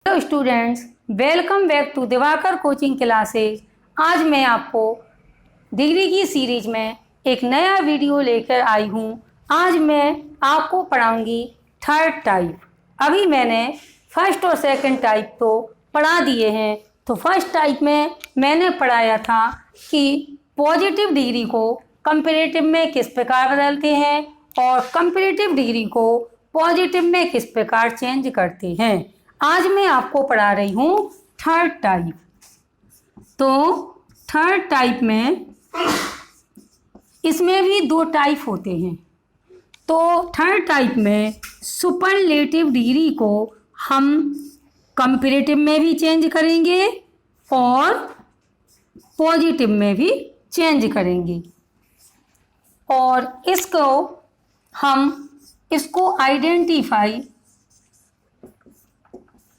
Hello students, welcome back to Diwakar coaching classes. आज मैं आपको डिग्री की सीरीज में एक नया वीडियो लेकर आई हूँ। आज मैं आपको पढ़ाऊँगी थर्ड टाइप। अभी मैंने फर्स्ट और सेकंड टाइप तो पढ़ा दिए हैं। तो फर्स्ट टाइप में मैंने पढ़ाया था कि पॉजिटिव डिग्री को कंपैरेटिव में किस प्रकार बदलते हैं और कंपैरेटिव डिग्री को पॉजिटिव में किस प्रकार चेंज करते हैं। आज मैं आपको पढ़ा रही हूँ थर्ड टाइप। तो थर्ड टाइप में इसमें भी दो टाइप होते हैं। तो थर्ड टाइप में सुपरलेटिव डिग्री को हम कंपैरेटिव में भी चेंज करेंगे और पॉजिटिव में भी चेंज करेंगे। और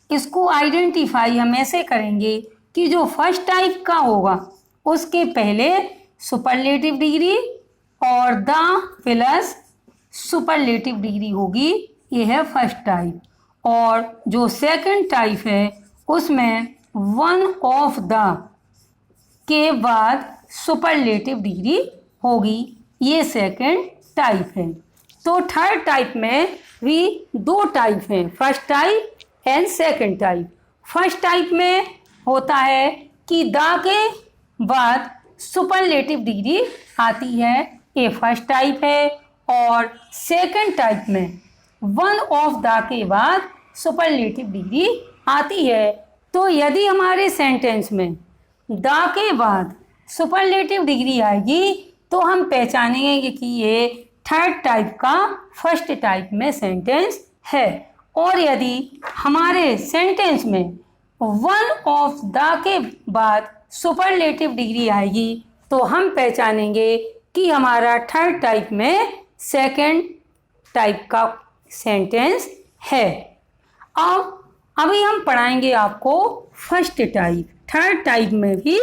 इसको आइडेंटिफाई हम ऐसे करेंगे कि जो फर्स्ट टाइप का होगा उसके पहले सुपरलेटिव डिग्री और द प्लस सुपरलेटिव डिग्री होगी, ये है फर्स्ट टाइप। और जो सेकंड टाइप है उसमें वन ऑफ द के बाद सुपरलेटिव डिग्री होगी, ये सेकंड टाइप है। तो थर्ड टाइप में भी दो टाइप हैं, first type and second type. First type में होता है कि द के बाद सुपरलेटिव डिग्री आती है, ये फर्स्ट टाइप है। और सेकंड टाइप में वन ऑफ द के बाद सुपरलेटिव डिग्री आती है। तो यदि हमारे सेंटेंस में द के बाद सुपरलेटिव डिग्री आएगी तो हम पहचानेंगे कि ये थर्ड टाइप का फर्स्ट टाइप में सेंटेंस है। और यदि हमारे सेंटेंस में वन ऑफ द के बाद सुपरलेटिव डिग्री आएगी तो हम पहचानेंगे कि हमारा थर्ड टाइप में सेकंड टाइप का सेंटेंस है। अब अभी हम पढ़ाएंगे आपको फर्स्ट टाइप। थर्ड टाइप में भी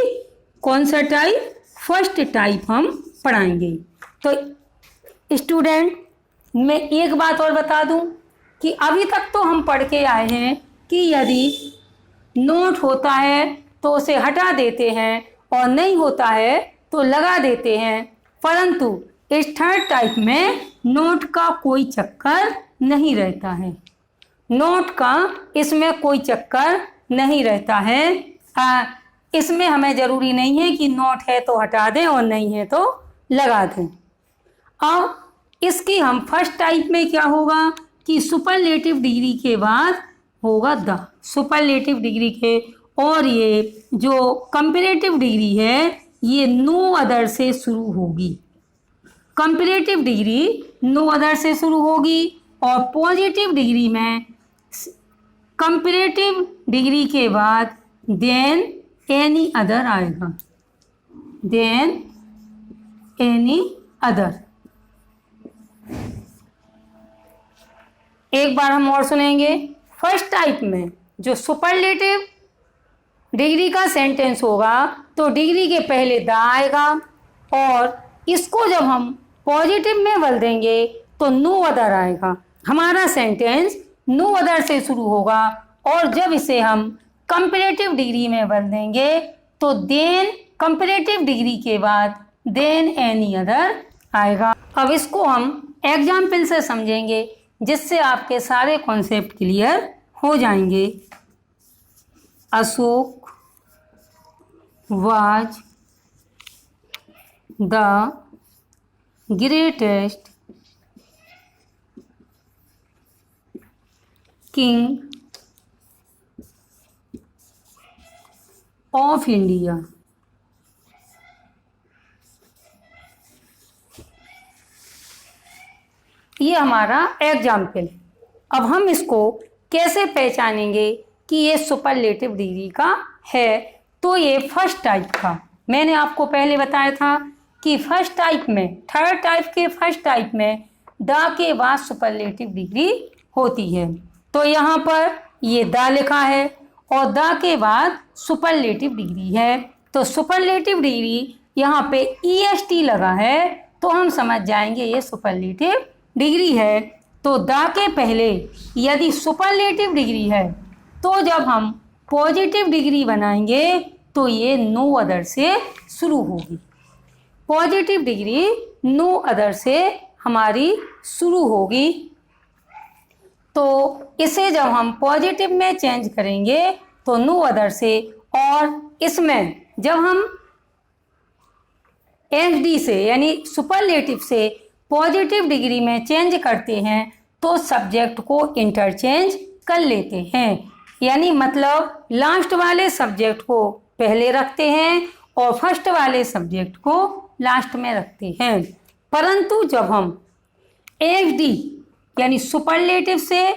कौन सा टाइप? फर्स्ट टाइप हम पढ़ाएंगे। तो स्टूडेंट, मैं एक बात और बता दूं कि अभी तक तो हम पढ़ के आए हैं कि यदि नोट होता है तो उसे हटा देते हैं और नहीं होता है तो लगा देते हैं, परंतु इस थर्ड टाइप में नोट का कोई चक्कर नहीं रहता है। नोट का इसमें कोई चक्कर नहीं रहता है। इसमें हमें ज़रूरी नहीं है कि नोट है तो हटा दें और नहीं है तो लगा दें। अब इसकी हम फर्स्ट टाइप में क्या होगा कि सुपरलेटिव डिग्री के बाद होगा द सुपरलेटिव डिग्री के, और ये जो कंपैरेटिव डिग्री है ये नो अदर से शुरू होगी। कंपैरेटिव डिग्री नो अदर से शुरू होगी और पॉजिटिव डिग्री में कंपैरेटिव डिग्री के बाद देन एनी अदर आएगा, देन एनी अदर। एक बार हम और सुनेंगे। फर्स्ट टाइप में जो सुपरलेटिव डिग्री का सेंटेंस होगा तो डिग्री के पहले द आएगा और इसको जब हम पॉजिटिव में बदल देंगे तो नो अदर आएगा। हमारा सेंटेंस नो अदर से शुरू होगा और जब इसे हम कंपैरेटिव डिग्री में बदल देंगे तो देन कंपैरेटिव डिग्री के बाद देन एनी अदर आएगा। अब इसको हम एग्जाम्पल से समझेंगे जिससे आपके सारे कॉन्सेप्ट क्लियर हो जाएंगे। Ashok was the greatest king of India. ये हमारा एग्जाम्पल। अब हम इसको कैसे पहचानेंगे कि ये सुपरलेटिव डिग्री का है? तो ये फर्स्ट टाइप का, मैंने आपको पहले बताया था कि फर्स्ट टाइप में, थर्ड टाइप के फर्स्ट टाइप में द के बाद सुपरलेटिव डिग्री होती है। तो यहाँ पर ये द लिखा है और द के बाद सुपरलेटिव डिग्री है। तो सुपरलेटिव डिग्री यहाँ पे EST लगा है तो हम समझ जाएंगे ये सुपरलेटिव डिग्री है। तो द के पहले यदि सुपरलेटिव डिग्री है तो जब हम पॉजिटिव डिग्री बनाएंगे तो ये नो अदर से शुरू होगी। पॉजिटिव डिग्री नो अदर से हमारी शुरू होगी। तो इसे जब हम पॉजिटिव में चेंज करेंगे तो नो अदर से, और इसमें जब हम एफडी से यानी सुपरलेटिव से पॉजिटिव डिग्री में चेंज करते हैं तो सब्जेक्ट को इंटरचेंज कर लेते हैं। यानी मतलब लास्ट वाले सब्जेक्ट को पहले रखते हैं और फर्स्ट वाले सब्जेक्ट को लास्ट में रखते हैं। परंतु जब हम एफडी यानी सुपरलेटिव से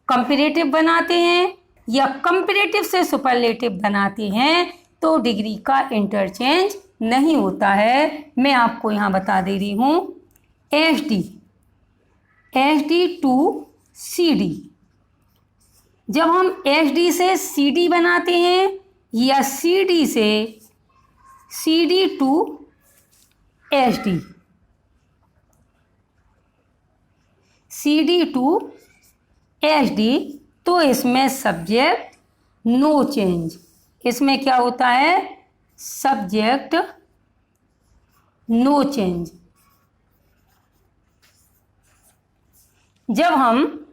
कंपैरेटिव बनाते हैं या कंपैरेटिव से सुपरलेटिव बनाते हैं तो डिग्री का इंटरचेंज नहीं होता है। मैं आपको यहाँ बता दे रही हूँ, H D to C D. जब हम एच डी से सी डी बनाते हैं या सी डी से C D to H D, C D to H D, तो इसमें सब्जेक्ट नो चेंज। इसमें क्या होता है, सब्जेक्ट नो चेंज। जब हम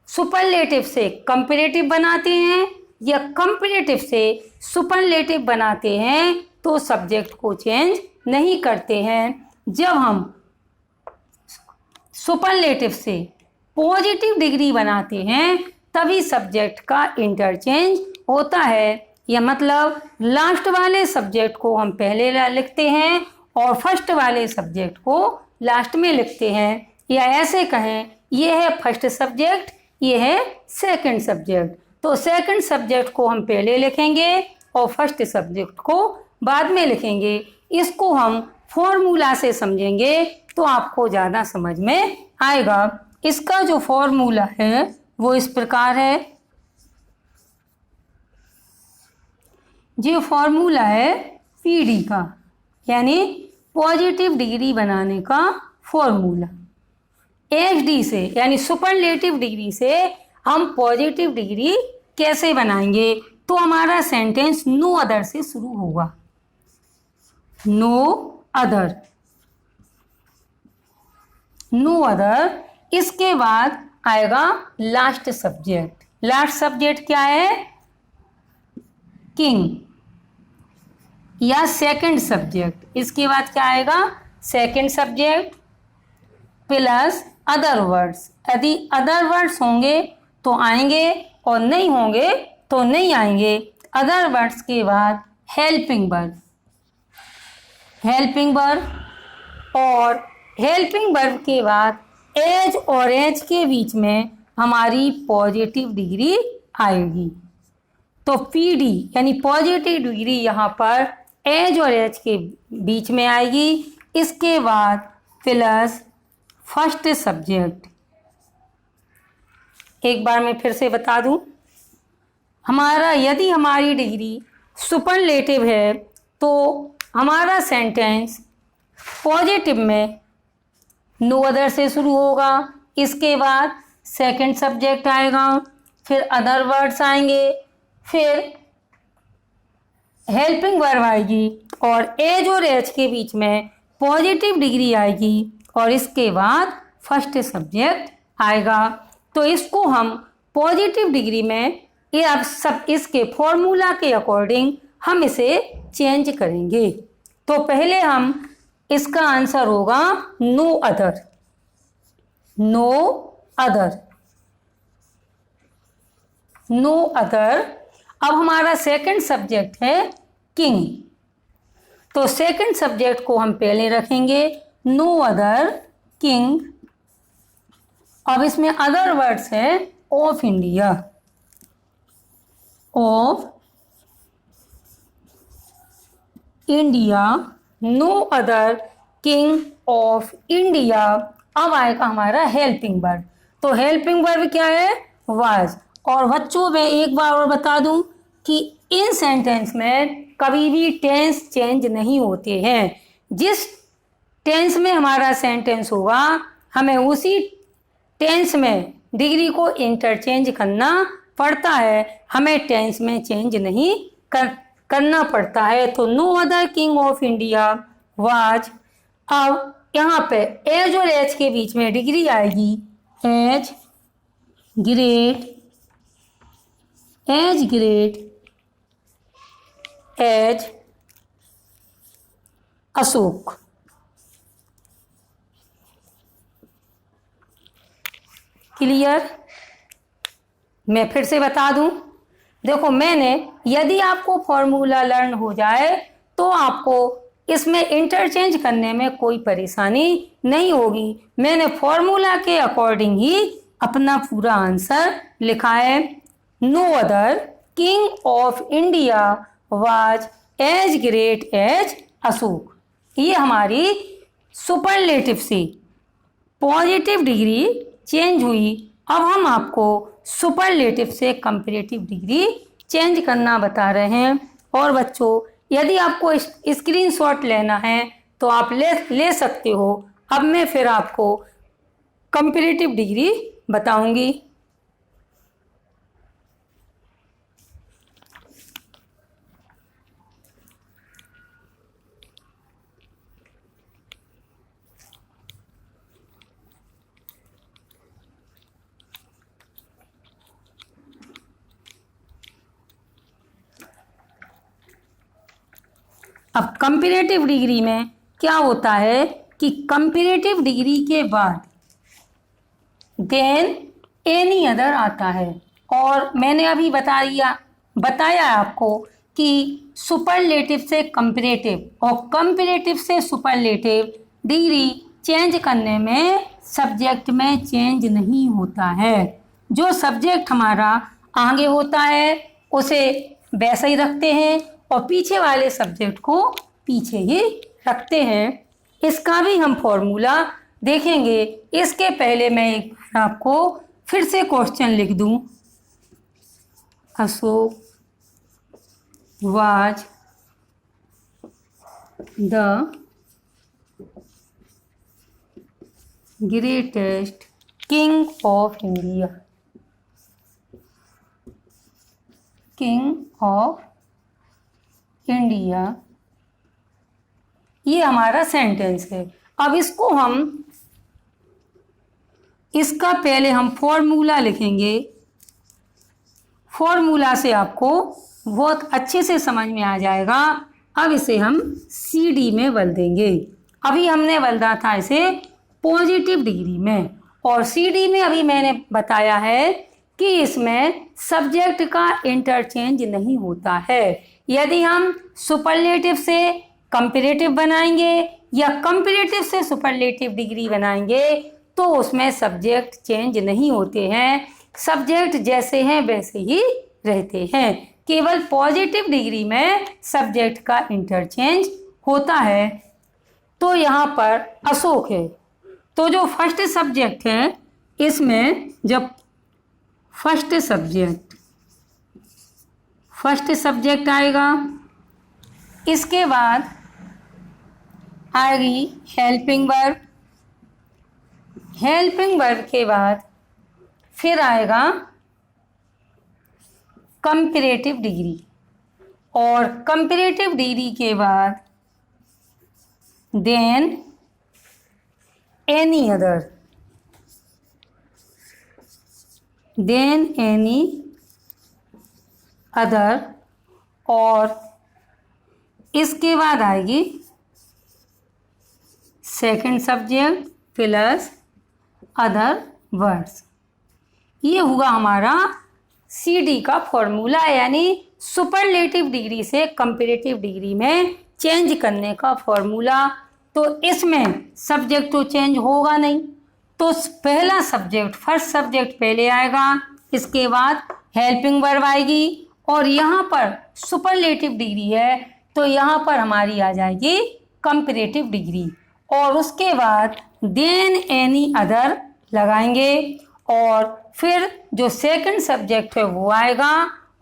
सुपरलेटिव से कंपैरेटिव बनाते हैं या कंपैरेटिव से सुपरलेटिव बनाते हैं तो सब्जेक्ट को चेंज नहीं करते हैं। जब हम सुपरलेटिव से पॉजिटिव डिग्री बनाते हैं तभी सब्जेक्ट का इंटरचेंज होता है। यह मतलब लास्ट वाले सब्जेक्ट को हम पहले लिखते हैं और फर्स्ट वाले सब्जेक्ट को लास्ट में लिखते हैं, या ऐसे कहें यह है फर्स्ट सब्जेक्ट, यह है सेकंड सब्जेक्ट। तो सेकंड सब्जेक्ट को हम पहले लिखेंगे और फर्स्ट सब्जेक्ट को बाद में लिखेंगे। इसको हम फॉर्मूला से समझेंगे तो आपको ज़्यादा समझ में आएगा। इसका जो फॉर्मूला है वो इस प्रकार है। जो फॉर्मूला है पीडी का, यानी पॉजिटिव डिग्री बनाने का फॉर्मूला। एचडी से यानी सुपरलेटिव डिग्री से हम पॉजिटिव डिग्री कैसे बनाएंगे, तो हमारा सेंटेंस नो अदर से शुरू होगा। No other, no other. इसके बाद आएगा लास्ट सब्जेक्ट। लास्ट सब्जेक्ट क्या है, किंग या सेकंड सब्जेक्ट। इसके बाद क्या आएगा, second subject plus other words. यदि अदर वर्ड्स होंगे तो आएंगे और नहीं होंगे तो नहीं आएंगे। अदर वर्ड्स के बाद हेल्पिंग वर्ब, हेल्पिंग वर्ब, और हेल्पिंग वर्ब के बाद एज और एज के बीच में हमारी पॉजिटिव डिग्री आएगी। तो पीडी यानी पॉजिटिव डिग्री यहाँ पर एज और एज के बीच में आएगी। इसके बाद प्लस फर्स्ट सब्जेक्ट। एक बार मैं फिर से बता दूं, यदि हमारी डिग्री सुपरलेटिव है तो हमारा सेंटेंस पॉजिटिव में नो अदर से शुरू होगा। इसके बाद सेकंड सब्जेक्ट आएगा, फिर अदर वर्ड्स आएंगे, फिर हेल्पिंग वर्ब आएगी और एज और एज के बीच में पॉजिटिव डिग्री आएगी और इसके बाद फर्स्ट सब्जेक्ट आएगा। तो इसको हम पॉजिटिव डिग्री में ये अब सब इसके फॉर्मूला के अकॉर्डिंग हम इसे चेंज करेंगे। तो पहले हम इसका आंसर होगा no other, no other, no other. अब हमारा सेकंड सब्जेक्ट है किंग, तो सेकंड सब्जेक्ट को हम पहले रखेंगे नो अदर किंग। अब इसमें अदर वर्ड्स है of India, of India, no other king of India. अब आएगा हमारा हेल्पिंग वर्ब। तो हेल्पिंग वर्ब क्या है, वाज। और बच्चों में एक बार और बता दूं कि इन सेंटेंस में कभी भी टेंस चेंज नहीं होते हैं। जिस टेंस में हमारा सेंटेंस होगा हमें उसी टेंस में डिग्री को इंटरचेंज करना पड़ता है, हमें टेंस में चेंज नहीं करना पड़ता है। तो no other king of India was, अब यहाँ पे एज और एज के बीच में डिग्री आएगी, as great as Ashoka. Clear? मैं फिर से बता दूं, देखो मैंने, यदि आपको फॉर्मूला लर्न हो जाए तो आपको इसमें इंटरचेंज करने में कोई परेशानी नहीं होगी। मैंने फॉर्मूला के अकॉर्डिंग ही अपना पूरा आंसर लिखा है। No other king of India was as great as Ashoka. ये हमारी सुपरलेटिव से पॉजिटिव डिग्री चेंज हुई। अब हम आपको सुपरलेटिव से कंपैरेटिव डिग्री चेंज करना बता रहे हैं। और बच्चों, यदि आपको स्क्रीनशॉट लेना है तो आप ले सकते हो। अब मैं फिर आपको कंपैरेटिव डिग्री बताऊंगी। अब कंपैरेटिव डिग्री में क्या होता है कि कंपैरेटिव डिग्री के बाद देन एनी अदर आता है। और मैंने अभी बताया आपको कि सुपरलेटिव से कंपैरेटिव और कंपैरेटिव से सुपरलेटिव डिग्री चेंज करने में सब्जेक्ट में चेंज नहीं होता है। जो सब्जेक्ट हमारा आगे होता है उसे वैसे ही रखते हैं और पीछे वाले सब्जेक्ट को पीछे ही रखते हैं। इसका भी हम फॉर्मूला देखेंगे। इसके पहले मैं एक आपको फिर से क्वेश्चन लिख दूं। Ashok was the greatest king of India. King of India, ये हमारा सेंटेंस है। अब इसका पहले हम फॉर्मूला लिखेंगे। फॉर्मूला से आपको बहुत अच्छे से समझ में आ जाएगा। अब इसे हम CD में बदल देंगे। अभी हमने बदला था इसे पॉजिटिव डिग्री में, और CD में अभी मैंने बताया है कि इसमें सब्जेक्ट का इंटरचेंज नहीं होता है। यदि हम सुपरलेटिव से कंपैरेटिव बनाएंगे या कंपैरेटिव से सुपरलेटिव डिग्री बनाएंगे तो उसमें सब्जेक्ट चेंज नहीं होते हैं। सब्जेक्ट जैसे हैं वैसे ही रहते हैं। केवल पॉजिटिव डिग्री में सब्जेक्ट का इंटरचेंज होता है। तो यहाँ पर अशोक है, तो जो फर्स्ट सब्जेक्ट है इसमें जब फर्स्ट सब्जेक्ट आएगा, इसके बाद आएगी हेल्पिंग वर्ब। हेल्पिंग वर्ब के बाद फिर आएगा कंपैरेटिव डिग्री, और कंपैरेटिव डिग्री के बाद देन एनी अदर, और इसके बाद आएगी second subject plus other words. ये हुआ हमारा CD का फॉर्मूला, यानी सुपरलेटिव डिग्री से कंपैरेटिव डिग्री में चेंज करने का फॉर्मूला। तो इसमें सब्जेक्ट तो चेंज होगा नहीं, तो पहला सब्जेक्ट फर्स्ट सब्जेक्ट पहले आएगा, इसके बाद हेल्पिंग वर्ब आएगी, और यहाँ पर सुपरलेटिव डिग्री है तो यहाँ पर हमारी आ जाएगी कंपैरेटिव डिग्री, और उसके बाद देन एनी अदर लगाएंगे, और फिर जो सेकंड सब्जेक्ट है वो आएगा,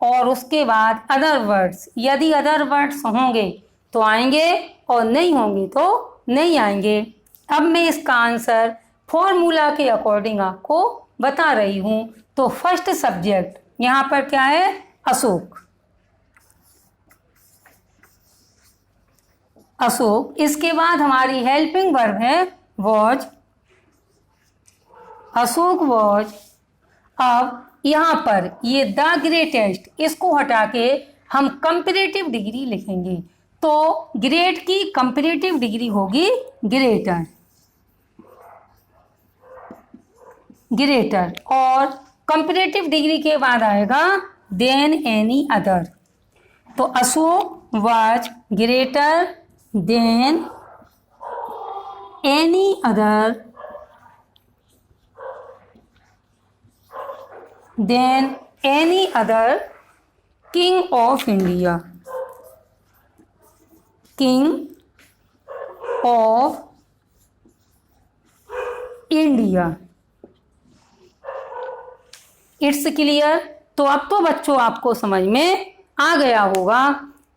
और उसके बाद अदर वर्ड्स। यदि अदर वर्ड्स होंगे तो आएंगे और नहीं होंगे तो नहीं आएंगे। अब मैं इसका आंसर फॉर्मूला के अकॉर्डिंग आपको बता रही हूँ। तो फर्स्ट सब्जेक्ट यहाँ पर क्या है, अशोक। अशोक। इसके बाद हमारी हेल्पिंग वर्ब है वॉज। अशोक वॉज। अब यहाँ पर ये द ग्रेटेस्ट, इसको हटा के हम कंपैरेटिव डिग्री लिखेंगे। तो ग्रेट की कंपैरेटिव डिग्री होगी ग्रेटर। ग्रेटर। और कंपैरेटिव डिग्री के बाद आएगा देन एनी अदर। तो Ashoka was greater than any other, than any other king of India. King of India. It's clear. तो अब तो बच्चों आपको समझ में आ गया होगा।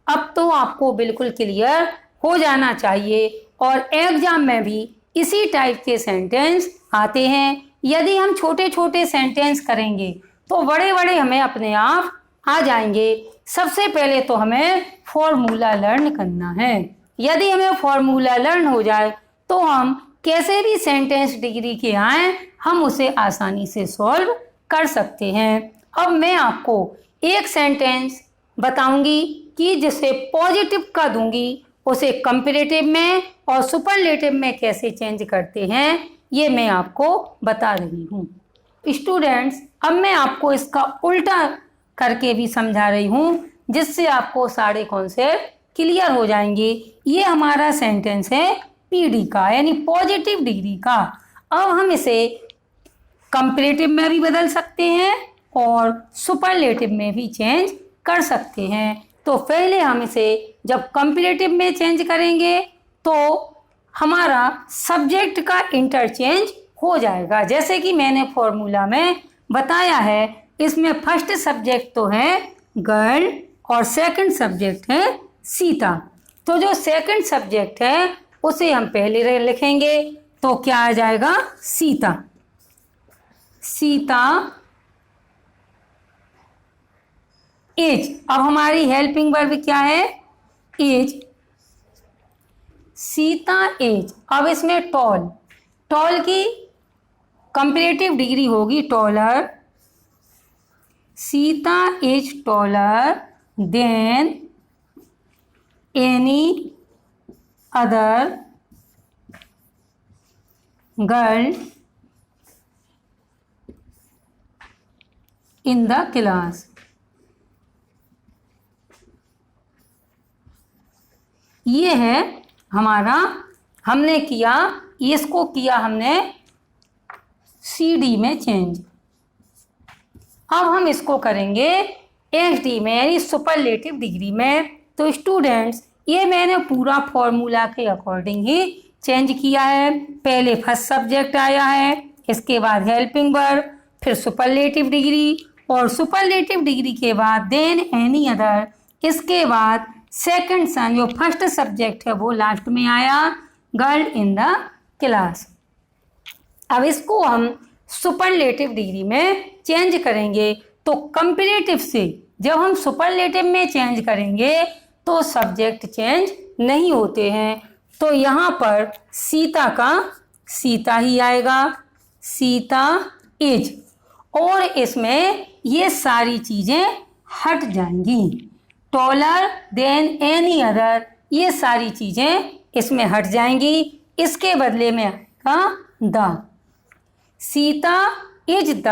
अब तो आपको बिल्कुल क्लियर हो जाना चाहिए। और एग्जाम में भी इसी टाइप के सेंटेंस आते हैं। यदि हम छोटे छोटे सेंटेंस करेंगे तो बड़े बड़े हमें अपने आप आ जाएंगे। सबसे पहले तो हमें फॉर्मूला लर्न करना है। यदि हमें फॉर्मूला लर्न हो जाए तो हम कैसे भी सेंटेंस डिग्री के आए हम उसे आसानी से सॉल्व कर सकते हैं। अब मैं आपको एक सेंटेंस बताऊंगी कि जिसे पॉजिटिव का दूंगी उसे कंपैरेटिव में और सुपरलेटिव में कैसे चेंज करते हैं ये मैं आपको बता रही हूँ। स्टूडेंट्स, अब मैं आपको इसका उल्टा करके भी समझा रही हूँ जिससे आपको सारे कॉन्सेप्ट क्लियर हो जाएंगे। ये हमारा सेंटेंस है पीडी का, यानी पॉजिटिव डिग्री का। अब हम इसे कंपैरेटिव में भी बदल सकते हैं और सुपरलेटिव में भी चेंज कर सकते हैं। तो पहले हम इसे जब कंपैरेटिव में चेंज करेंगे तो हमारा सब्जेक्ट का इंटरचेंज हो जाएगा। जैसे कि मैंने फॉर्मूला में बताया है, इसमें फर्स्ट सब्जेक्ट तो है गर्ल और सेकंड सब्जेक्ट है सीता। तो जो सेकंड सब्जेक्ट है उसे हम पहले लिखेंगे। तो क्या आ जाएगा, सीता। सीता एज। अब हमारी हेल्पिंग वर्ब क्या है, एज। सीता एज। अब इसमें टॉल, टॉल की कंपैरेटिव डिग्री होगी taller. Sita is taller than any other girl in the class. ये है हमारा, हमने किया, इसको किया हमने CD में चेंज। अब हम इसको करेंगे SD में, यानी सुपरलेटिव डिग्री में। तो स्टूडेंट्स, ये मैंने पूरा फॉर्मूला के अकॉर्डिंग ही चेंज किया है। पहले फर्स्ट सब्जेक्ट आया है, इसके बाद हेल्पिंग वर्ब, फिर सुपरलेटिव डिग्री, और सुपरलेटिव डिग्री के बाद देन एनी अदर, इसके बाद सेकंड सन जो फर्स्ट सब्जेक्ट है वो लास्ट में आया, गर्ल इन द क्लास। अब इसको हम सुपरलेटिव डिग्री में चेंज करेंगे। तो कंपैरेटिव से जब हम सुपरलेटिव में चेंज करेंगे तो सब्जेक्ट चेंज नहीं होते हैं। तो यहाँ पर सीता का सीता ही आएगा, सीता इज। और इसमें ये सारी चीज़ें हट जाएंगी, टॉलर देन एनी अदर, ये सारी चीज़ें इसमें हट जाएंगी। इसके बदले में आएगा द, सीता इज द।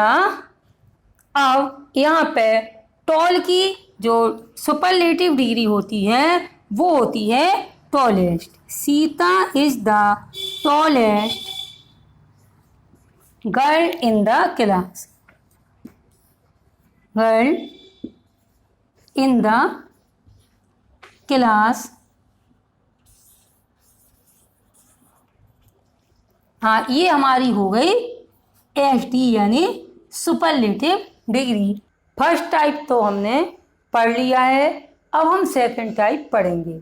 अब यहाँ पे टॉल की जो सुपरलेटिव डिग्री होती है वो होती है tallest. Sita is the tallest girl in the class. Girl in the class. हाँ, ये हमारी हो गई SD यानी सुपरलेटिव डिग्री। फर्स्ट टाइप तो हमने पढ़ लिया है। अब हम सेकंड टाइप पढ़ेंगे।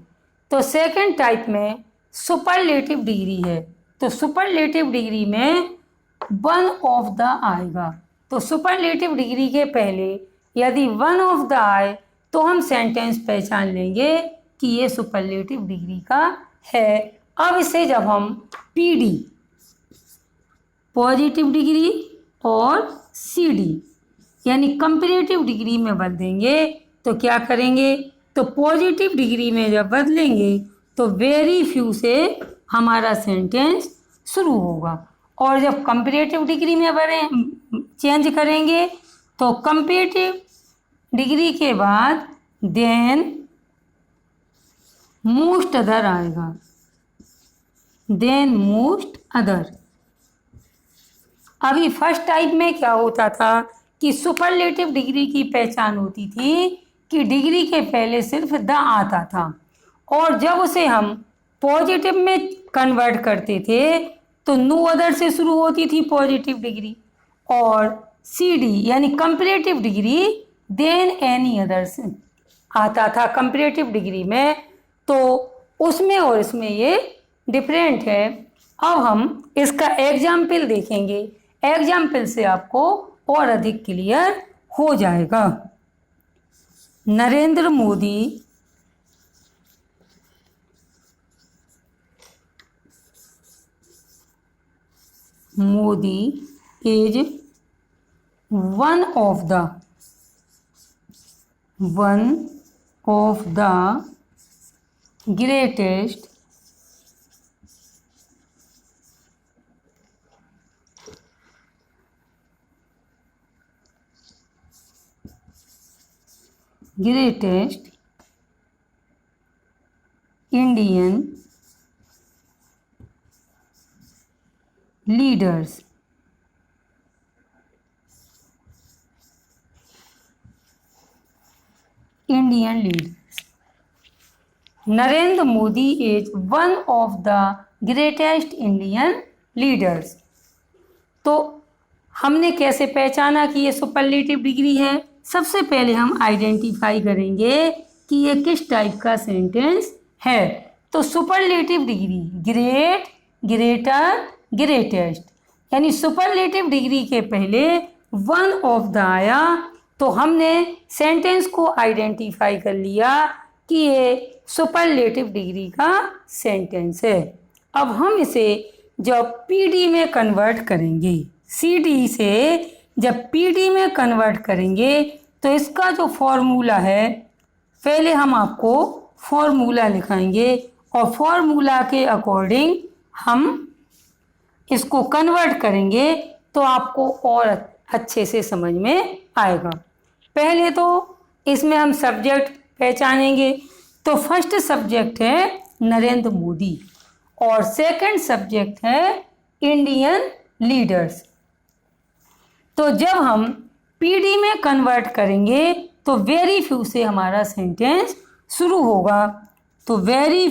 तो सेकंड टाइप में सुपरलेटिव डिग्री है। तो सुपरलेटिव डिग्री में वन ऑफ द आएगा। तो सुपरलेटिव डिग्री के पहले यदि वन ऑफ द आए तो हम सेंटेंस पहचान लेंगे कि ये सुपरलेटिव डिग्री का है। अब इसे जब हम पीडी पॉजिटिव डिग्री और सीडी यानी कंपैरेटिव डिग्री में बदलेंगे तो क्या करेंगे, तो पॉजिटिव डिग्री में जब बदलेंगे तो वेरी फ्यू से हमारा सेंटेंस शुरू होगा, और जब कंपैरेटिव डिग्री में चेंज करेंगे तो कंपैरेटिव डिग्री के बाद देन मोस्ट अदर आएगा, देन मोस्ट अदर। अभी फर्स्ट टाइप में क्या होता था कि सुपरलेटिव डिग्री की पहचान होती थी कि डिग्री के पहले सिर्फ द आता था, और जब उसे हम पॉजिटिव में कन्वर्ट करते थे तो नो अदर से शुरू होती थी पॉजिटिव डिग्री, और सीडी यानी comparative degree than any other से आता था कंपैरेटिव डिग्री में। तो उसमें और इसमें ये डिफरेंट है। अब हम इसका एग्जाम्पल देखेंगे, एग्जाम्पल से आपको और अधिक क्लियर हो जाएगा। Narendra Modi is one of the greatest Indian leaders. Narendra Modi is one of the greatest Indian leaders. तो हमने कैसे पहचाना कि ये सुपरलेटिव डिग्री है? सबसे पहले हम आइडेंटिफाई करेंगे कि ये किस टाइप का सेंटेंस है। तो superlative degree great, greater, greatest, यानी सुपरलेटिव डिग्री के पहले वन ऑफ द आया तो हमने सेंटेंस को आइडेंटिफाई कर लिया कि ये सुपरलेटिव डिग्री का सेंटेंस है। अब हम इसे जब पीडी में कन्वर्ट करेंगे, सीडी से जब पीडी में कन्वर्ट करेंगे तो इसका जो फॉर्मूला है, पहले हम आपको फॉर्मूला लिखाएंगे और फॉर्मूला के अकॉर्डिंग हम इसको कन्वर्ट करेंगे तो आपको और अच्छे से समझ में आएगा। पहले तो इसमें हम सब्जेक्ट पहचानेंगे। तो फर्स्ट सब्जेक्ट है नरेंद्र मोदी और सेकंड सब्जेक्ट है इंडियन लीडर्स। तो जब हम पीडी में कन्वर्ट करेंगे तो वेरी फ्यू से हमारा सेंटेंस शुरू होगा। तो वेरी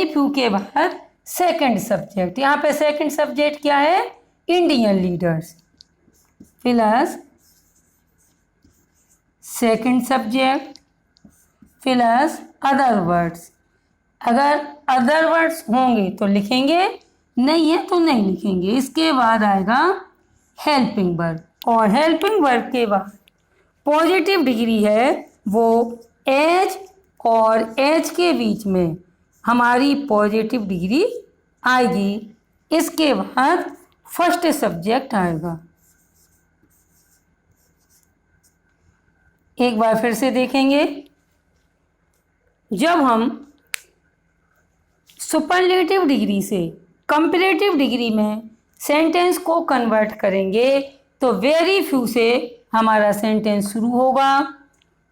फ्यू के बाद सेकंड सब्जेक्ट, यहाँ पे सेकंड सब्जेक्ट क्या है? Indian leaders plus second subject plus other words. अगर अदर वर्ड्स होंगे तो लिखेंगे, नहीं है तो नहीं लिखेंगे। इसके बाद आएगा हेल्पिंग वर्ब, और हेल्पिंग वर्ब के बाद पॉजिटिव डिग्री है वो एज, और एज के बीच में हमारी पॉजिटिव डिग्री आएगी। इसके बाद फर्स्ट सब्जेक्ट आएगा। एक बार फिर से देखेंगे, जब हम सुपरलेटिव डिग्री से कंपैरेटिव डिग्री में सेंटेंस को कन्वर्ट करेंगे तो वेरी फ्यू से हमारा सेंटेंस शुरू होगा।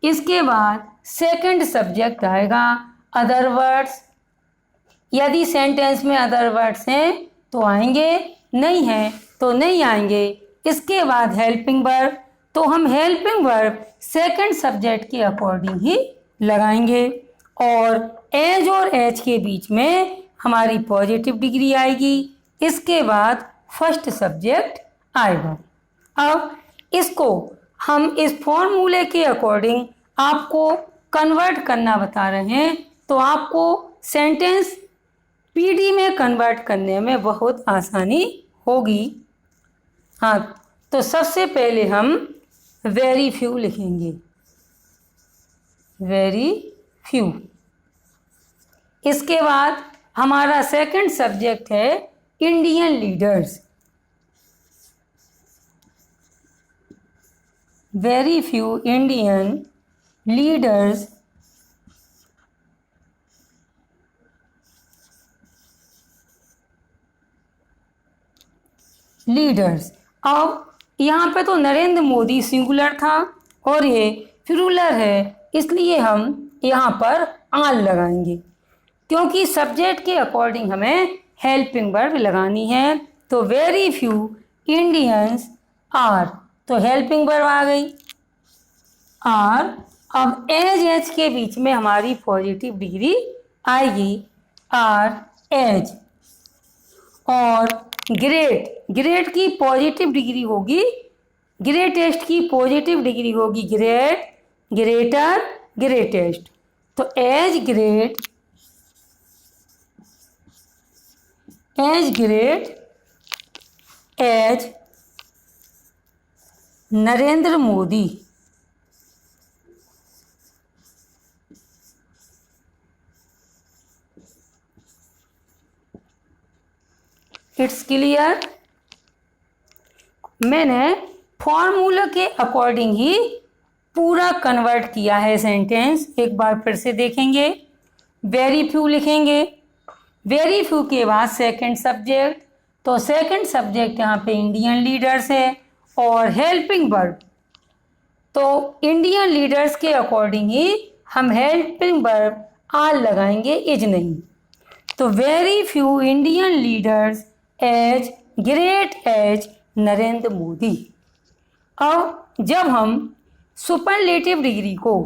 इसके बाद सेकंड सब्जेक्ट आएगा अदर वर्ड्स। यदि सेंटेंस में अदर वर्ड्स हैं तो आएंगे, नहीं हैं तो नहीं आएंगे। इसके बाद हेल्पिंग वर्ब, तो हम हेल्पिंग वर्ब सेकंड सब्जेक्ट के अकॉर्डिंग ही लगाएंगे, और एज और एज के बीच में हमारी पॉजिटिव डिग्री आएगी। इसके बाद फर्स्ट सब्जेक्ट आएगा। अब इसको हम इस फॉर्मूले के अकॉर्डिंग आपको कन्वर्ट करना बता रहे हैं, तो आपको सेंटेंस पीडी में कन्वर्ट करने में बहुत आसानी होगी। हाँ, तो सबसे पहले हम वेरी फ्यू लिखेंगे, वेरी फ्यू। इसके बाद हमारा सेकंड सब्जेक्ट है Indian leaders, very few Indian leaders. Leaders, अब यहाँ पे तो नरेंद्र मोदी सिंगुलर था और ये प्लूरल है, इसलिए हम यहाँ पर आल लगाएंगे, क्योंकि सब्जेक्ट के अकॉर्डिंग हमें हेल्पिंग वर्ब लगानी है। तो वेरी फ्यू इंडियंस आर, तो हेल्पिंग वर्ब आ गई आर। अब एज के बीच में हमारी पॉजिटिव डिग्री आएगी, आर एज। और ग्रेट की पॉजिटिव डिग्री होगी, ग्रेटेस्ट की पॉजिटिव डिग्री होगी ग्रेट, ग्रेटर, ग्रेटेस्ट। तो as great, as Narendra Modi. It's clear. मैंने फॉर्मूला के अकॉर्डिंग ही पूरा कन्वर्ट किया है सेंटेंस। एक बार फिर से देखेंगे, वेरी फ्यू लिखेंगे, वेरी फ्यू के बाद सेकंड सब्जेक्ट, तो सेकंड सब्जेक्ट यहाँ पे इंडियन लीडर्स है और हेल्पिंग वर्ब, तो इंडियन लीडर्स के अकॉर्डिंग ही हम हेल्पिंग वर्ब आर लगाएंगे, इज नहीं। तो very few Indian leaders as great as Narendra Modi. अब जब हम सुपरलेटिव डिग्री को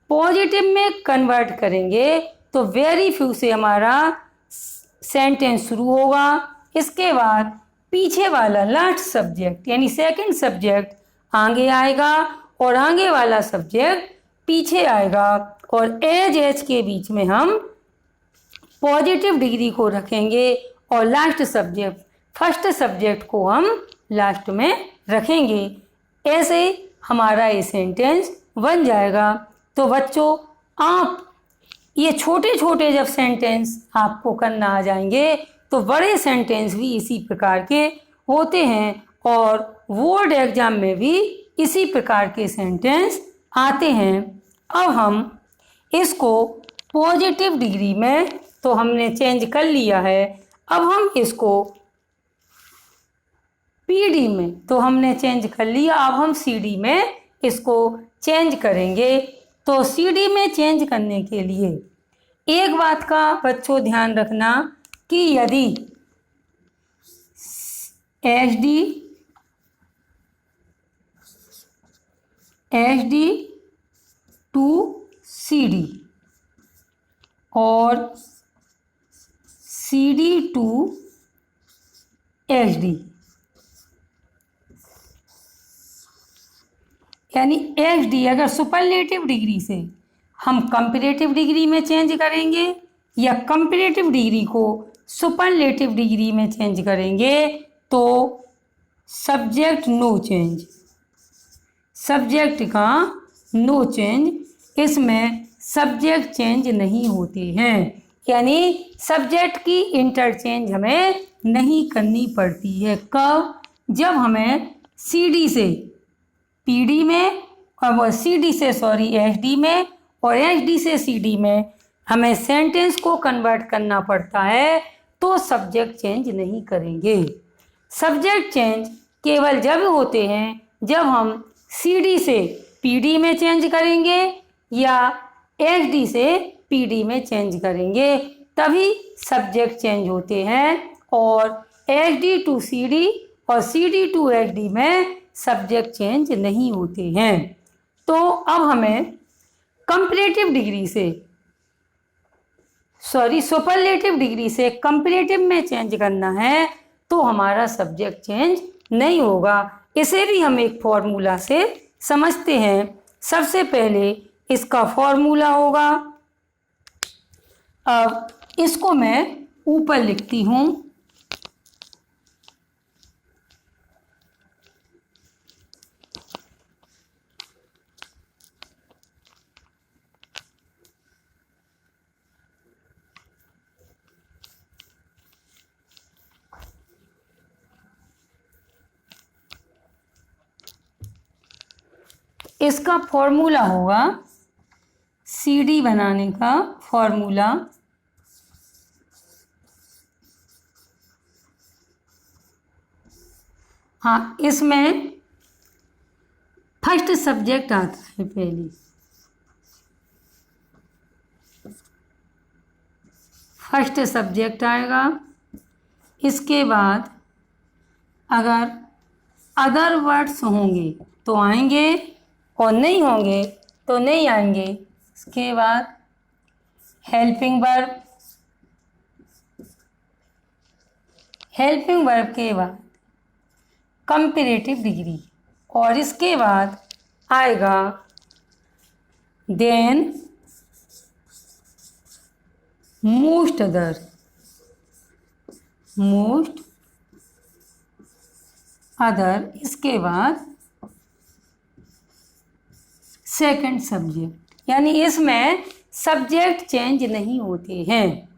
पॉजिटिव में कन्वर्ट करेंगे तो वेरी फ्यू से हमारा सेंटेंस शुरू होगा, इसके बाद पीछे वाला लास्ट सब्जेक्ट यानी सेकंड सब्जेक्ट आगे आएगा और आगे वाला सब्जेक्ट पीछे आएगा, और एज के बीच में हम पॉजिटिव डिग्री को रखेंगे और लास्ट सब्जेक्ट, फर्स्ट सब्जेक्ट को हम लास्ट में रखेंगे। ऐसे हमारा ये सेंटेंस बन जाएगा। तो बच्चों, आप ये छोटे छोटे जब सेंटेंस आपको करना आ जाएंगे तो बड़े सेंटेंस भी इसी प्रकार के होते हैं, और बोर्ड एग्जाम में भी इसी प्रकार के सेंटेंस आते हैं। अब हम इसको पॉजिटिव डिग्री में तो हमने चेंज कर लिया है, अब हम इसको पीडी में तो हमने चेंज कर लिया, अब हम सीडी में इसको चेंज करेंगे। तो सीडी में चेंज करने के लिए एक बात का बच्चों ध्यान रखना कि यदि एच डी टू सीडी और सीडी टू एचडी, यानी एचडी अगर सुपरलेटिव डिग्री से हम कंपैरेटिव डिग्री में चेंज करेंगे या कंपैरेटिव डिग्री को सुपरलेटिव डिग्री में चेंज करेंगे तो सब्जेक्ट नो चेंज, सब्जेक्ट का नो चेंज, इसमें सब्जेक्ट चेंज नहीं होते हैं, यानी सब्जेक्ट की इंटरचेंज हमें नहीं करनी पड़ती है। कब? जब हमें सीडी से पीडी में और सीडी से एचडी में और एचडी से सीडी में हमें सेंटेंस को कन्वर्ट करना पड़ता है, तो सब्जेक्ट चेंज नहीं करेंगे। सब्जेक्ट चेंज केवल जब होते हैं जब हम सीडी से पीडी में चेंज करेंगे या एचडी से पीडी में चेंज करेंगे, तभी सब्जेक्ट चेंज होते हैं। और एचडी टू सीडी और सीडी टू एचडी में सब्जेक्ट चेंज नहीं होते हैं। तो अब हमें कंपैरेटिव डिग्री से सुपरलेटिव डिग्री से कंपैरेटिव में चेंज करना है, तो हमारा सब्जेक्ट चेंज नहीं होगा। इसे भी हम एक फॉर्मूला से समझते हैं। सबसे पहले इसका फॉर्मूला होगा, अब इसको मैं ऊपर लिखती हूँ, इसका फॉर्मूला होगा, CD बनाने का फॉर्मूला हाँ, इसमें फर्स्ट सब्जेक्ट आता है पहले, फर्स्ट सब्जेक्ट आएगा। इसके बाद अगर अदर वर्ड्स होंगे तो आएंगे और नहीं होंगे तो नहीं आएंगे। इसके बाद हेल्पिंग वर्ब, हेल्पिंग वर्ब के बाद कंपैरेटिव डिग्री, और इसके बाद आएगा than most other, most other, इसके बाद सेकंड सब्जेक्ट। यानी इसमें सब्जेक्ट चेंज नहीं होते हैं।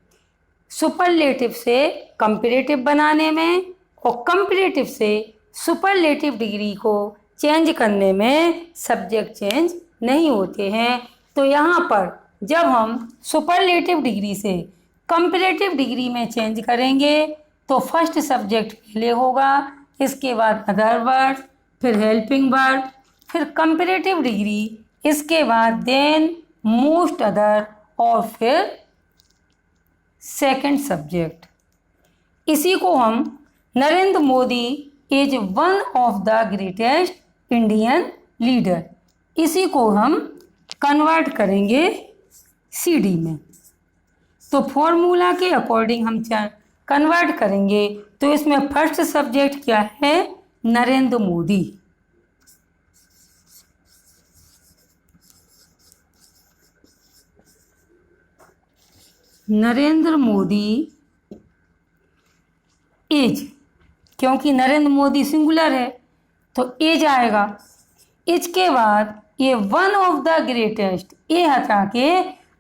सुपरलेटिव से कंपैरेटिव बनाने में और कंपैरेटिव से सुपरलेटिव डिग्री को चेंज करने में सब्जेक्ट चेंज नहीं होते हैं। तो यहाँ पर जब हम सुपरलेटिव डिग्री से कंपैरेटिव डिग्री में चेंज करेंगे तो फर्स्ट सब्जेक्ट पहले होगा, इसके बाद अदर वर्ड, फिर हेल्पिंग वर्ड, फिर कंपैरेटिव डिग्री, इसके बाद देन मोस्ट अदर और फिर सेकंड सब्जेक्ट। इसी को हम Narendra Modi is one of the greatest Indian leader, इसी को हम कन्वर्ट करेंगे CD में। तो फॉर्मूला के अकॉर्डिंग हम कन्वर्ट करेंगे तो इसमें फर्स्ट सब्जेक्ट क्या है, नरेंद्र मोदी। नरेंद्र मोदी इज, क्योंकि नरेंद्र मोदी सिंगुलर है तो एज आएगा। एज के बाद ये वन ऑफ द ग्रेटेस्ट, ये हटा के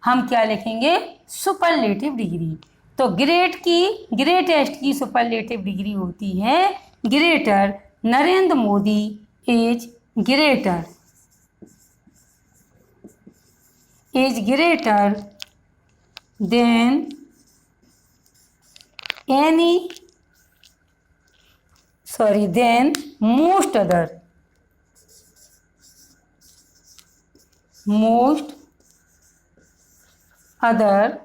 हम क्या लिखेंगे, सुपरलेटिव डिग्री। तो ग्रेटेस्ट की सुपरलेटिव डिग्री होती है greater. Narendra Modi is greater, than than most other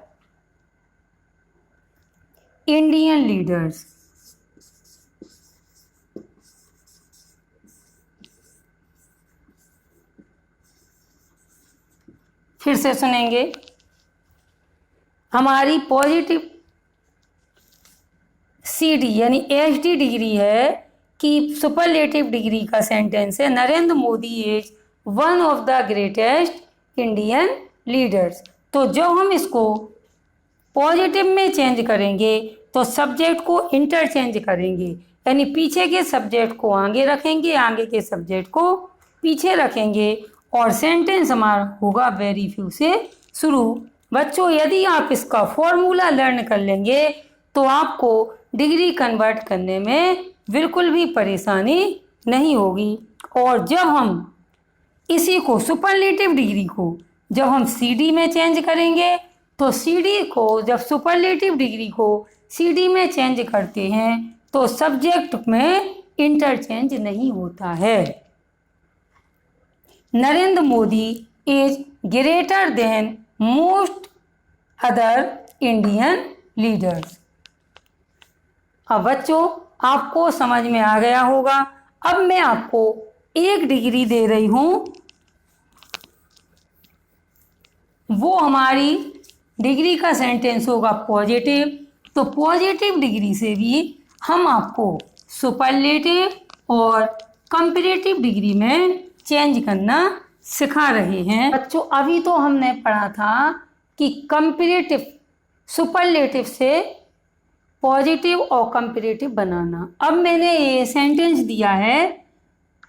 Indian leaders. फिर से सुनेंगे, हमारी पॉजिटिव CD यानी HD डिग्री है कि सुपरलेटिव डिग्री का सेंटेंस है Narendra Modi is one of the greatest Indian leaders. तो जब हम इसको पॉजिटिव में चेंज करेंगे तो सब्जेक्ट को इंटरचेंज करेंगे, यानी पीछे के सब्जेक्ट को आगे रखेंगे, आगे के सब्जेक्ट को पीछे रखेंगे और सेंटेंस हमारा होगा वेरी फ्यू से शुरू। बच्चों, यदि आप इसका फॉर्मूला लर्न कर लेंगे तो आपको डिग्री कन्वर्ट करने में बिल्कुल भी परेशानी नहीं होगी। और जब हम इसी को सुपरलेटिव डिग्री को जब हम CD में चेंज करेंगे तो CD को जब सुपरलेटिव डिग्री को CD में चेंज करते हैं तो सब्जेक्ट में इंटरचेंज नहीं होता है। Narendra Modi is greater then most other Indian leaders. अब बच्चों, आपको समझ में आ गया होगा। अब मैं आपको एक डिग्री दे रही हूं, वो हमारी डिग्री का सेंटेंस होगा पॉजिटिव। तो पॉजिटिव डिग्री से भी हम आपको सुपरलेटिव और कंपैरेटिव डिग्री में चेंज करना सिखा रहे हैं। बच्चों, अभी तो हमने पढ़ा था कि कंपैरेटिव सुपरलेटिव से पॉजिटिव और कंपैरेटिव बनाना। अब मैंने ये सेंटेंस दिया है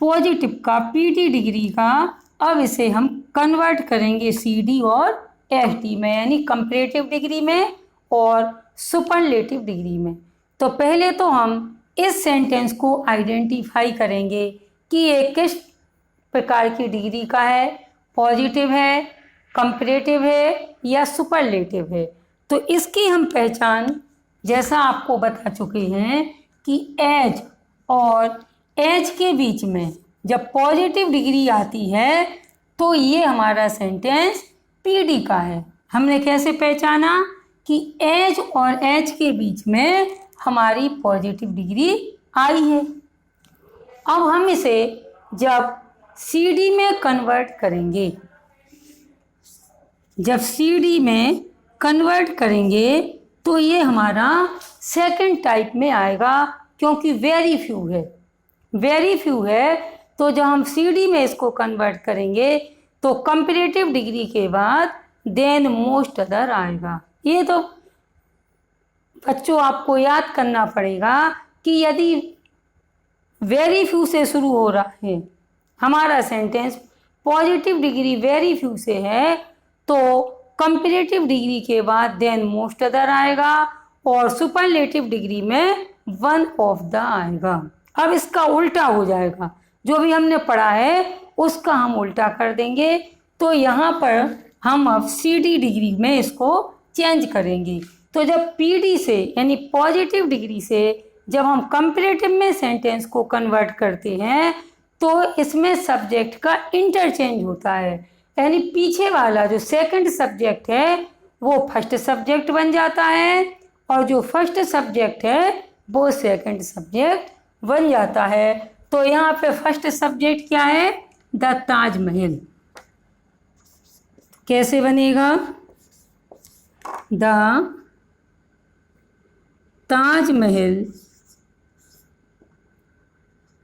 पॉजिटिव का PD डिग्री का, अब इसे हम कन्वर्ट करेंगे CD और SD में, यानी कंपैरेटिव डिग्री में और सुपरलेटिव डिग्री में। तो पहले तो हम इस सेंटेंस को आइडेंटिफाई करेंगे कि ये किस प्रकार की डिग्री का है, पॉजिटिव है, कंपैरेटिव है या सुपरलेटिव है। तो इसकी हम पहचान जैसा आपको बता चुके हैं कि एज और एज के बीच में जब पॉजिटिव डिग्री आती है तो ये हमारा सेंटेंस पीडी का है। हमने कैसे पहचाना कि एज और एज के बीच में हमारी पॉजिटिव डिग्री आई है। अब हम इसे जब सीडी में कन्वर्ट करेंगे, जब सीडी में कन्वर्ट करेंगे तो ये हमारा सेकंड टाइप में आएगा, क्योंकि वेरी फ्यू है, वेरी फ्यू है। तो जब हम सीडी में इसको कन्वर्ट करेंगे तो कंपैरेटिव डिग्री के बाद देन मोस्ट अदर आएगा। ये तो बच्चों आपको याद करना पड़ेगा कि यदि वेरी फ्यू से शुरू हो रहा है हमारा sentence, positive degree very few से है, तो कंपैरेटिव डिग्री के बाद देन मोस्ट अदर आएगा और सुपरलेटिव डिग्री में वन ऑफ द आएगा। अब इसका उल्टा हो जाएगा, जो भी हमने पढ़ा है उसका हम उल्टा कर देंगे। तो यहाँ पर हम अब सीडी डिग्री में इसको चेंज करेंगे। तो जब पीडी से यानी पॉजिटिव डिग्री से जब हम कंपैरेटिव में सेंटेंस को कन्वर्ट करते हैं तो इसमें सब्जेक्ट का इंटरचेंज होता है, यानी पीछे वाला जो सेकंड सब्जेक्ट है वो फर्स्ट सब्जेक्ट बन जाता है और जो फर्स्ट सब्जेक्ट है वो सेकंड सब्जेक्ट बन जाता है। तो यहाँ पे फर्स्ट सब्जेक्ट क्या है? द ताजमहल। कैसे बनेगा? The Taj Mahal,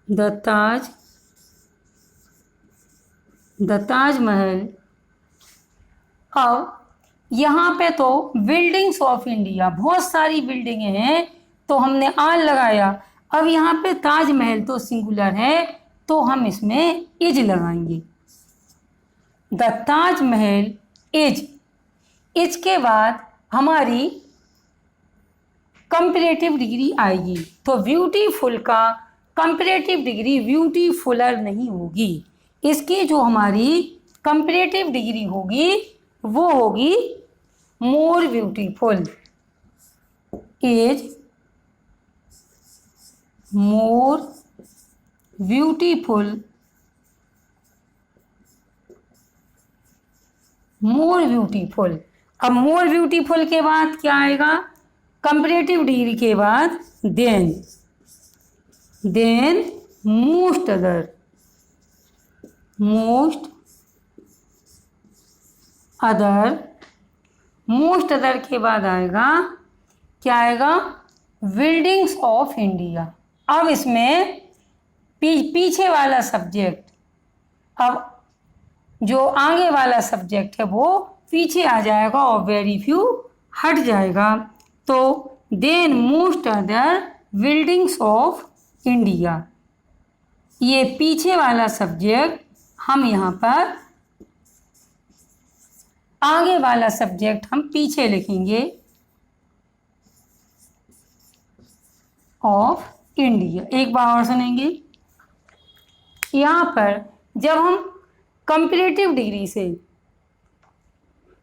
the Taj Mahal. अब यहाँ पे तो बिल्डिंग्स ऑफ इंडिया, बहुत सारी बिल्डिंगें हैं तो हमने आल लगाया। अब यहाँ पे ताजमहल तो सिंगुलर है तो हम इसमें इज लगाएंगे। द ताजमहल इज, इज के बाद हमारी कंपैरेटिव डिग्री आएगी। तो ब्यूटीफुल का कंपैरेटिव डिग्री ब्यूटीफुलर नहीं होगी, इसकी जो हमारी कंपैरेटिव डिग्री होगी वो होगी more beautiful. Is more beautiful, more beautiful. अब मोर ब्यूटीफुल के बाद क्या आएगा? कंपैरेटिव डिग्री के बाद than, than most other, most other. Most other के बाद आएगा क्या आएगा? Buildings of India. अब इसमें पीछे वाला सब्जेक्ट, अब जो आगे वाला सब्जेक्ट है वो पीछे आ जाएगा और वेरी फ्यू हट जाएगा। तो than most other buildings of India, ये पीछे वाला सब्जेक्ट हम यहाँ पर, आगे वाला सब्जेक्ट हम पीछे लिखेंगे ऑफ इंडिया। एक बार और सुनेंगे। यहाँ पर जब हम कंपैरेटिव डिग्री से,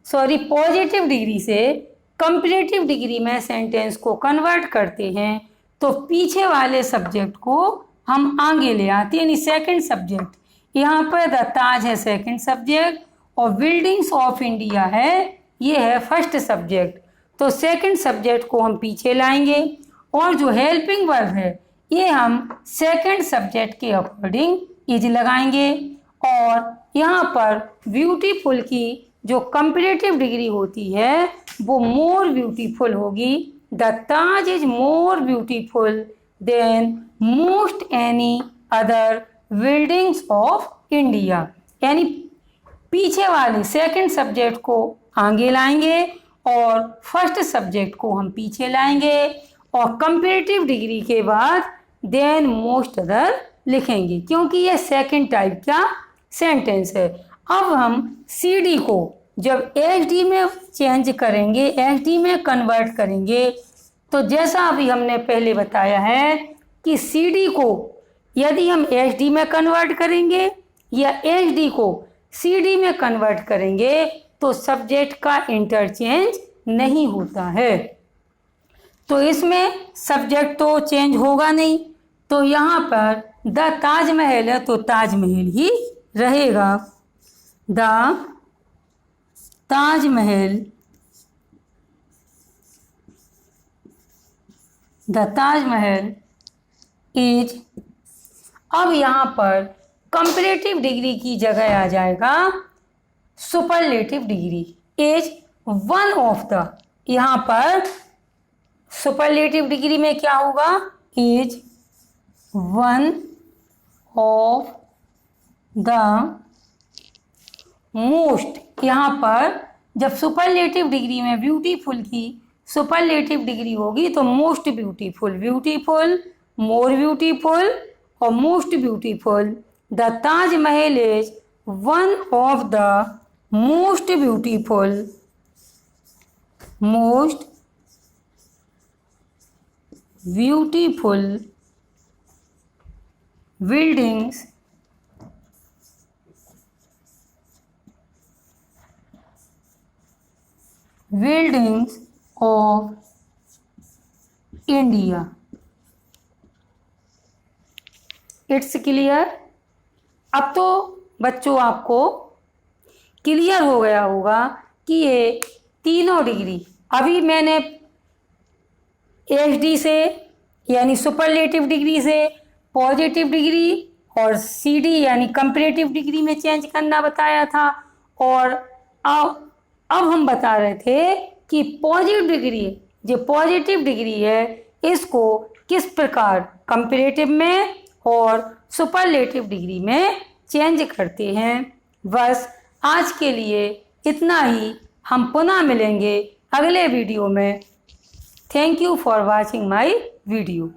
सॉरी पॉजिटिव डिग्री से कंपैरेटिव डिग्री में सेंटेंस को कन्वर्ट करते हैं तो पीछे वाले सब्जेक्ट को हम आगे ले आते हैं, यानी सेकंड सब्जेक्ट। यहाँ पर द ताज है सेकंड सब्जेक्ट और बिल्डिंग्स ऑफ इंडिया है, ये है फर्स्ट सब्जेक्ट। तो सेकंड सब्जेक्ट को हम पीछे लाएंगे और जो हेल्पिंग वर्ब है ये हम सेकंड सब्जेक्ट के अकॉर्डिंग इज लगाएंगे। और यहाँ पर ब्यूटीफुल की जो कंपैरेटिव डिग्री होती है वो मोर ब्यूटीफुल होगी। The Taj is more beautiful then most any other buildings of India, यानी पीछे वाले सेकंड सब्जेक्ट को आगे लाएंगे और फर्स्ट सब्जेक्ट को हम पीछे लाएंगे और कंपैरेटिव डिग्री के बाद देन मोस्ट अदर लिखेंगे, क्योंकि ये सेकंड टाइप का सेंटेंस है। अब हम सीडी को जब एचडी में चेंज करेंगे, एचडी में कन्वर्ट करेंगे, तो जैसा अभी हमने पहले बताया है कि सीडी को यदि हम एचडी में कन्वर्ट करेंगे या एच को CD में कन्वर्ट करेंगे तो सब्जेक्ट का इंटरचेंज नहीं होता है। तो इसमें सब्जेक्ट तो चेंज होगा नहीं, तो यहाँ पर द ताजमहल है तो ताजमहल ही रहेगा। The Taj Mahal, the Taj Mahal is, अब यहाँ पर कंपैरेटिव डिग्री की जगह आ जाएगा superlative degree. Is one of the, यहाँ पर सुपरलेटिव डिग्री में क्या होगा, is one of the most. यहाँ पर जब सुपरलेटिव डिग्री में ब्यूटीफुल की सुपरलेटिव डिग्री होगी तो most beautiful, beautiful, more beautiful और most beautiful. The Taj Mahal is one of the most beautiful, most beautiful buildings of India। It's clear. अब तो बच्चों आपको क्लियर हो गया होगा कि ये तीनों डिग्री, अभी मैंने HD से यानी सुपरलेटिव डिग्री से पॉजिटिव डिग्री और CD यानी कंपैरेटिव डिग्री में चेंज करना बताया था, और अब हम बता रहे थे कि पॉजिटिव डिग्री, जो पॉजिटिव डिग्री है इसको किस प्रकार कंपैरेटिव में और सुपरलेटिव डिग्री में चेंज करते हैं। बस आज के लिए इतना ही, हम पुनः मिलेंगे अगले वीडियो में। Thank you for watching my video.